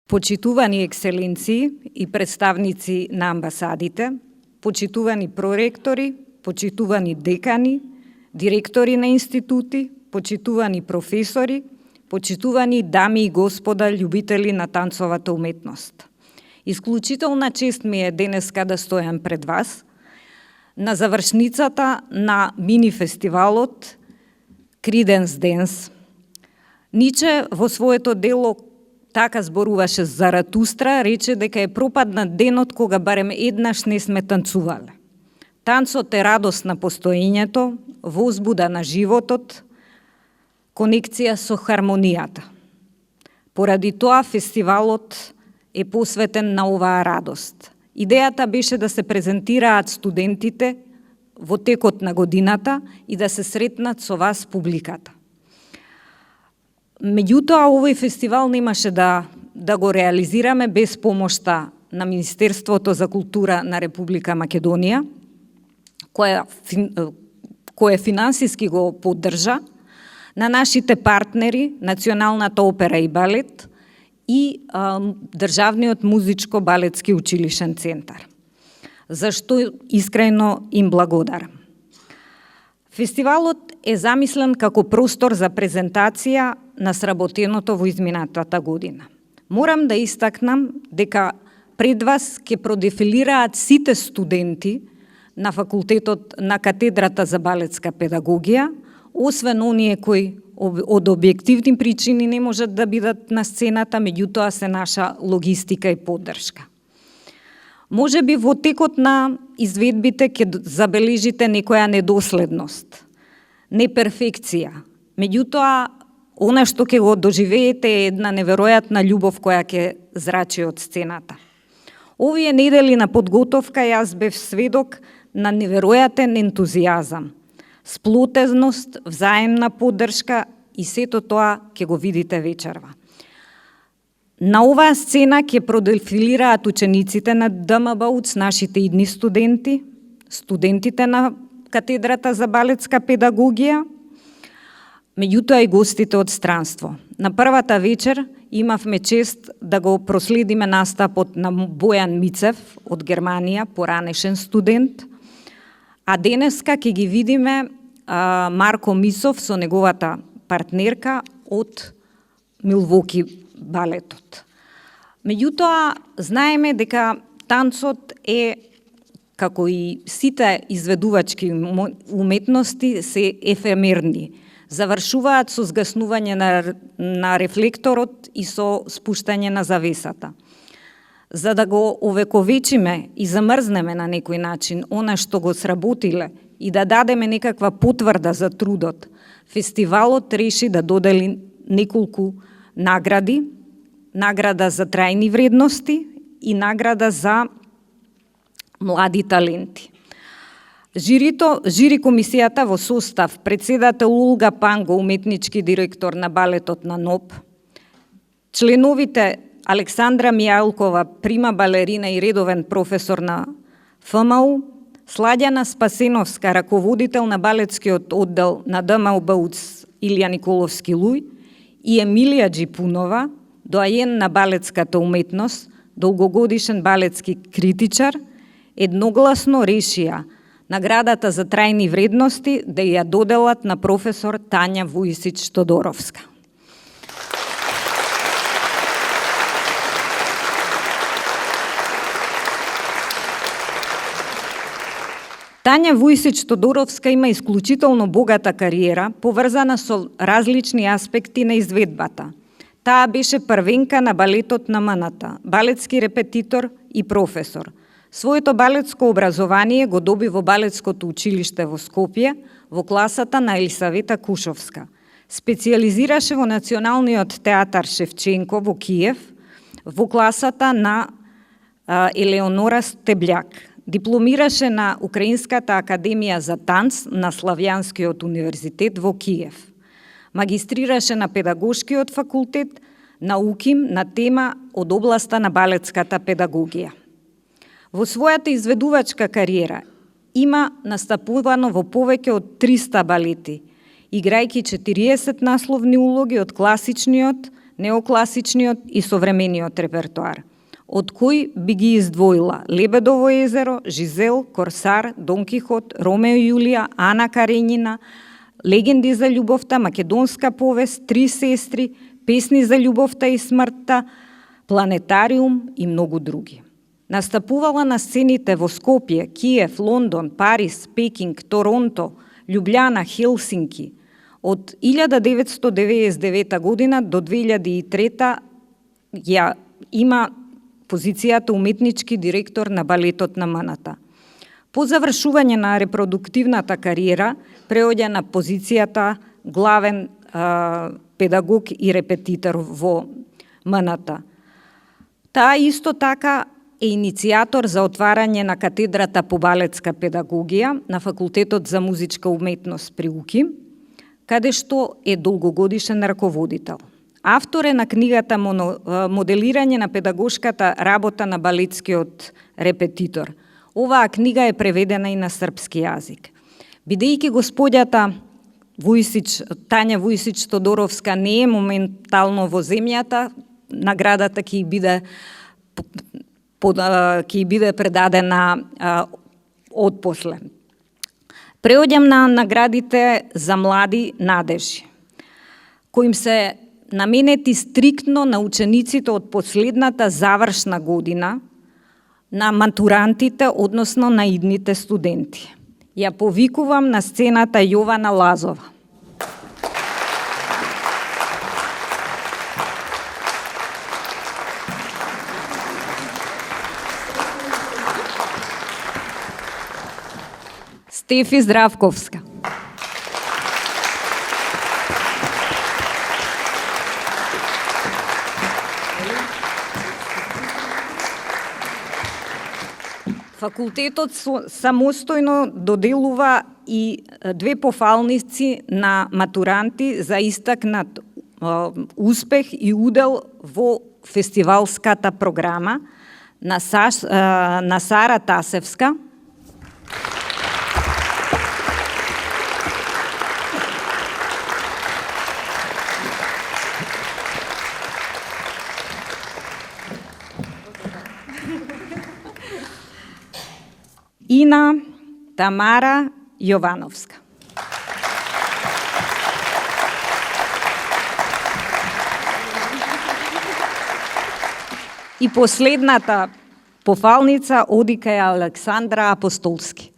почитувани екселенции и представници на амбасадите, почитувани проректори, почитувани декани, директори на институти, почитувани професори, почитувани дами и господа, љубители на танцовата уметност. Исклучителна чест ми е денеска да стојам пред вас на завршницата на мини-фестивалот Криденс Денс. Ниче во своето дело така зборуваше Заратустра, рече дека е пропаднат денот кога барем еднаш не сме танцувале. Танцот е радост на постоењето, возбуда на животот, конекција со хармонијата. Поради тоа фестивалот е посветен на оваа радост. Идејата беше да се презентираат студентите во текот на годината и да се сретнат со вас публиката. Меѓутоа, овој фестивал немаше да го реализираме без помошта на Министерството за култура на Република Македонија, кое финансиски го поддржа, на нашите партнери, Националната опера и балет и Државниот музичко-балетски училишен центар, зашто искрено им благодарам. Фестивалот е замислен како простор за презентација на сработеното во изминатата година. Морам да истакнам дека пред вас ќе продефилираат сите студенти на факултетот на катедрата за балетска педагогија, освен оние кои од објективни причини не можат да бидат на сцената, меѓутоа се наша логистика и поддршка. Може би во текот на изведбите ќе забележите некоја недоследност, неперфекција. Меѓутоа, она што ќе го доживеете е една неверојатна љубов која ќе зрачи од сцената. Овие недели на подготовка јас бев сведок на неверојатен ентузијазам, сплотезност, взаемна поддршка и сето тоа ќе го видите вечерва. На оваа сцена ќе продефилираат учениците на ДМБУЦ, нашите идни студенти, студентите на катедрата за балетска педагогија, меѓутоа и гостите од странство. На првата вечер имавме чест да го проследиме настапот на Бојан Мицев од Германија, поранешен студент, а денеска ќе ги видиме Марко Мисов со неговата партнерка од Милвоки балетот. Меѓутоа, знаеме дека танцот е, како и сите изведувачки уметности, се ефемерни. Завршуваат со згаснување на рефлекторот и со спуштање на завесата. За да го овековечиме и замрзнеме на некој начин она што го сработиле и да дадеме некаква потврда за трудот, фестивалот реши да додели неколку награди, награда за трајни вредности и награда за млади таленти. Жири комисијата во состав председател Олга Панго, уметнички директор на балетот на НОП, членовите Александра Мијалкова, прима балерина и редовен професор на ФМУ, Сладјана Спасеновска, раководител на балетскиот оддел на ДМБУЦ Илија Николовски Луј, и Емилија Джипунова, доаен на балетската уметност, долгогодишен балетски критичар, едногласно решија наградата за трајни вредности да ја доделат на професор Тања Вујсич Тодоровска. Тања Вујсич Тодоровска има исклучително богата кариера, поврзана со различни аспекти на изведбата. Таа беше првенка на балетот на МНТ, балетски репетитор и професор. Своето балетско образование го доби во балетското училиште во Скопје, во класата на Елисавета Кушовска. Специализираше во Националниот театар Шевченко во Киев, во класата на Елеонора Стеблјак. Дипломираше на Украинската академија за танц на Славјанскиот универзитет во Киев. Магистрираше на педагошкиот факултет на УКИМ на тема од областа на балетската педагогија. Во својата изведувачка кариера има настапувано во повеќе од 300 балети, играјќи 40 насловни улоги од класичниот, неокласичниот и современиот репертоар, од кој би ги издвоила Лебедово езеро, Жизел, Корсар, Дон Кихот, Ромео и Јулија, Ана Каренина, Легенди за љубовта, Македонска повест, Три сестри, Песни за љубовта и смртта, Планетариум и многу други. Настапувала на сцените во Скопје, Киев, Лондон, Париз, Пекинг, Торонто, Љубљана, Хелсинки. Од 1999 година до 2003 ја има позицијата уметнички директор на балетот на МНТ. По завршување на репродуктивната кариера, преоѓа на позицијата главен педагог и репетитор во МНТ. Таа исто така е иницијатор за отварање на катедрата по балетска педагогија на Факултетот за музичка уметност при УКИ, каде што е долгогодишен раководител. Автор е на книгата Моделирање на педагошката работа на балетскиот репетитор. Оваа книга е преведена и на српски јазик. Бидејќи господјата Тања Вујсич Тодоровска не е моментално во земјата, наградата ќе биде предадена отпосле. Преоѓам на наградите за млади надежи, коим се наменети стриктно на учениците од последната завршна година, на матурантите, односно на идните студенти. Ја повикувам на сцената Јована Лазова. Стефи Здравковска. Факултетот самостојно доделува и две пофалници на матуранти за истакнат успех и удел во фестивалската програма на Сара Тасевска, и на Тамара Јовановска. И последната пофалница оди кај Александра Апостолски.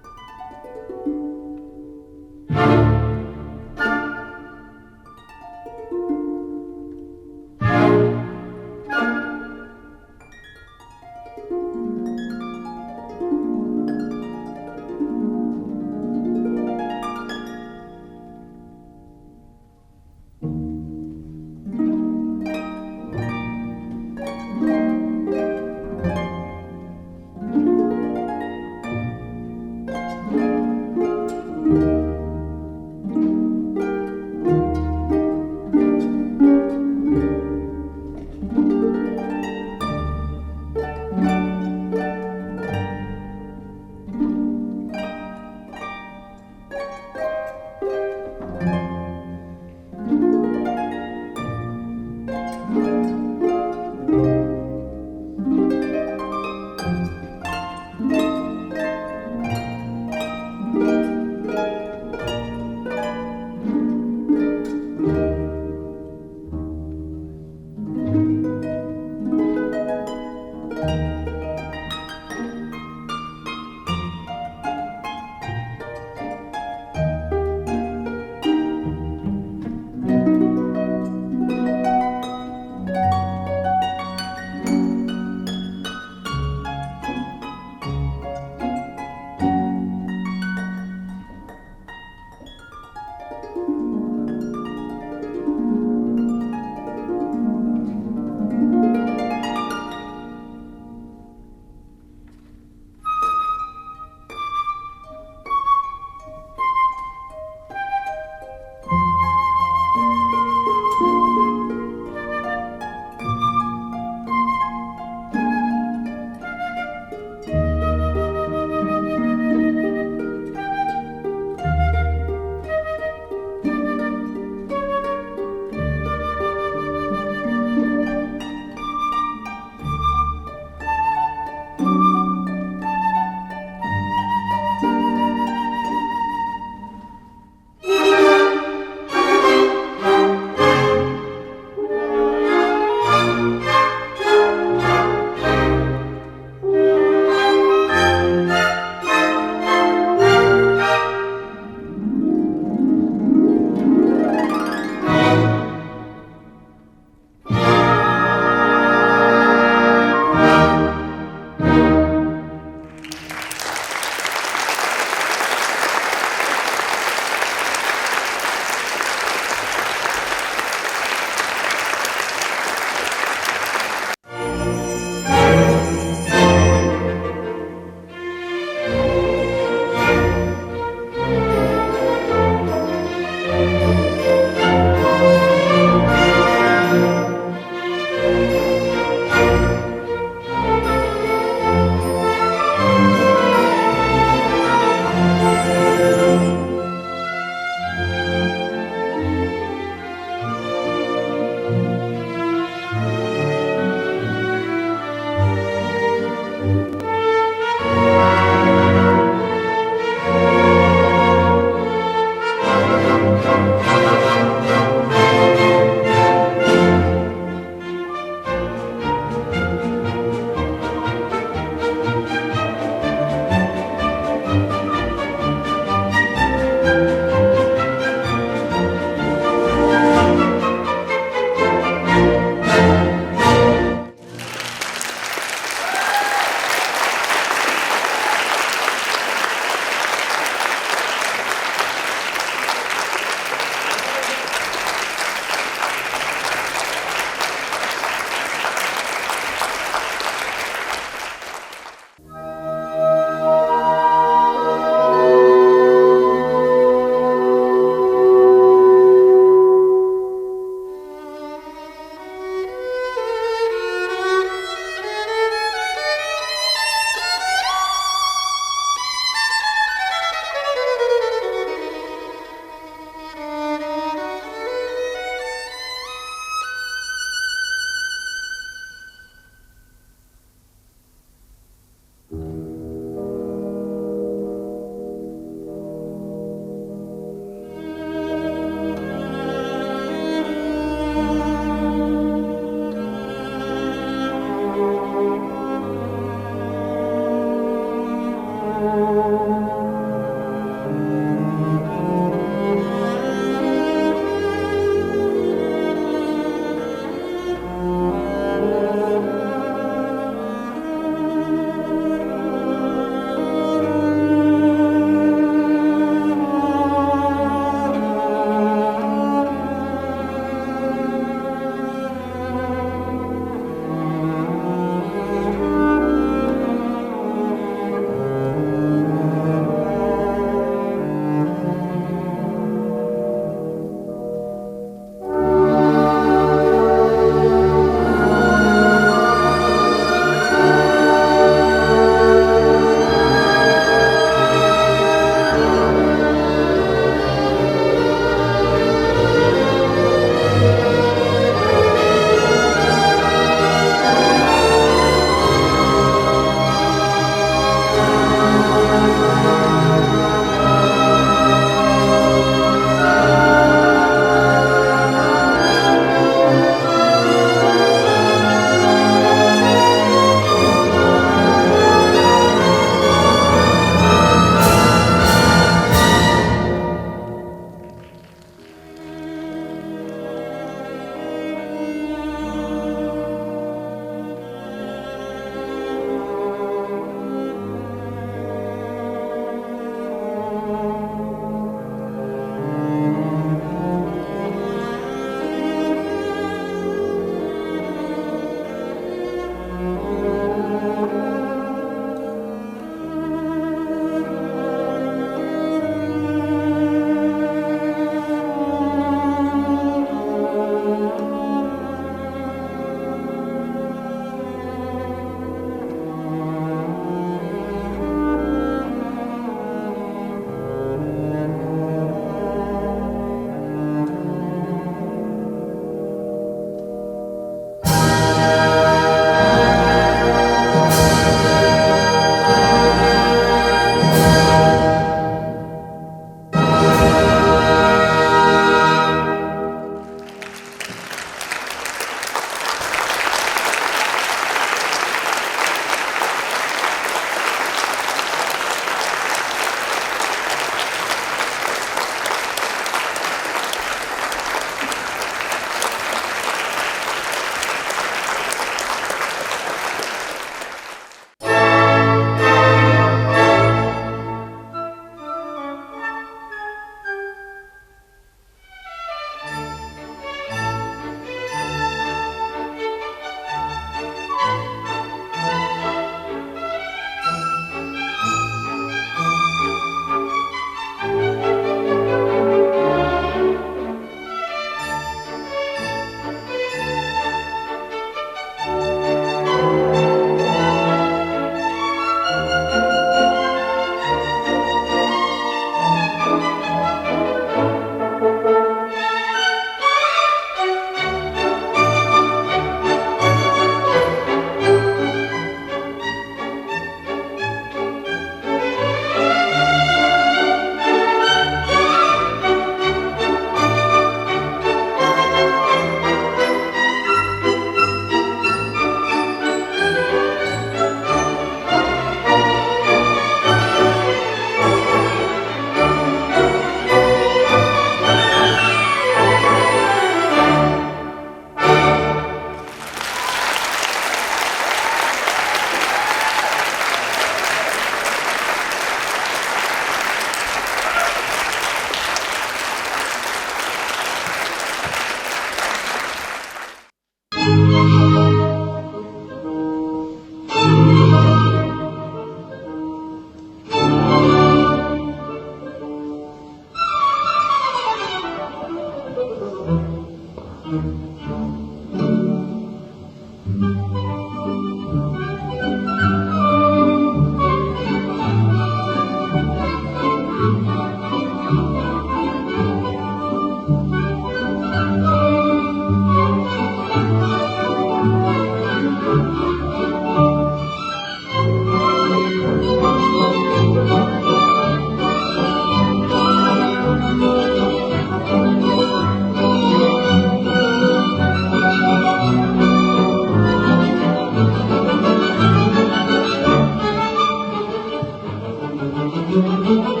Thank you.